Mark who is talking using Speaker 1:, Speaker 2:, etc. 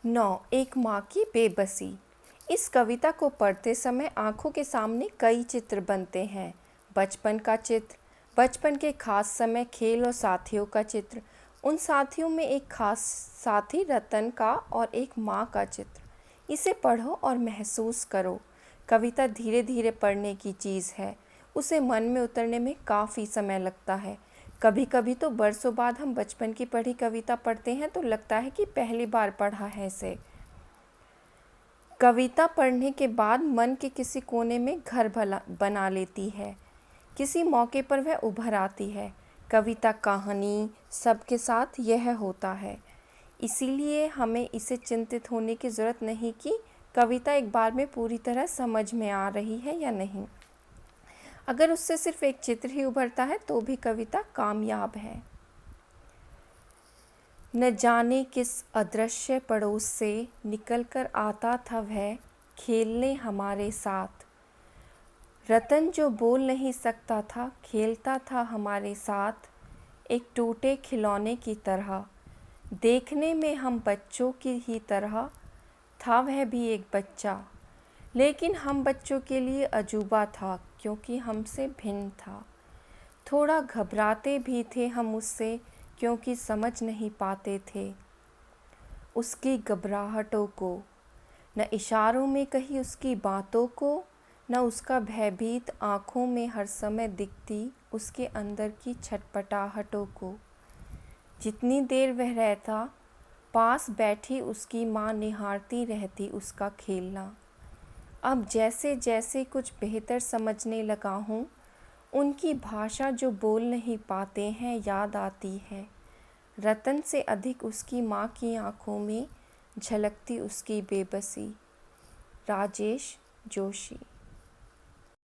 Speaker 1: 9 एक माँ की बेबसी। इस कविता को पढ़ते समय आंखों के सामने कई चित्र बनते हैं। बचपन का चित्र, बचपन के खास समय, खेल और साथियों का चित्र, उन साथियों में एक खास साथी रतन का और एक माँ का चित्र। इसे पढ़ो और महसूस करो। कविता धीरे धीरे पढ़ने की चीज़ है, उसे मन में उतरने में काफ़ी समय लगता है। कभी कभी तो बरसों बाद हम बचपन की पढ़ी कविता पढ़ते हैं तो लगता है कि पहली बार पढ़ा है इसे। कविता पढ़ने के बाद मन के किसी कोने में घर बना लेती है। किसी मौके पर वह उभर आती है। कविता कहानी सबके साथ यह होता है। इसीलिए हमें इसे चिंतित होने की ज़रूरत नहीं कि कविता एक बार में पूरी तरह समझ में आ रही है या नहीं। अगर उससे सिर्फ एक चित्र ही उभरता है तो भी कविता कामयाब है। न जाने किस अदृश्य पड़ोस से निकल कर आता था वह खेलने हमारे साथ। रतन जो बोल नहीं सकता था खेलता था हमारे साथ, एक टूटे खिलौने की तरह। देखने में हम बच्चों की ही तरह, था वह भी एक बच्चा, लेकिन हम बच्चों के लिए अजूबा था क्योंकि हमसे भिन्न था। थोड़ा घबराते भी थे हम उससे क्योंकि समझ नहीं पाते थे उसकी घबराहटों को। न इशारों में कही उसकी बातों को, न उसका भयभीत आँखों में हर समय दिखती उसके अंदर की छटपटाहटों को। जितनी देर वह रहता पास बैठी उसकी माँ निहारती रहती उसका खेलना। अब जैसे जैसे कुछ बेहतर समझने लगा हूँ, उनकी भाषा जो बोल नहीं पाते हैं याद आती है। रतन से अधिक उसकी माँ की आँखों में झलकती उसकी बेबसी। राजेश जोशी।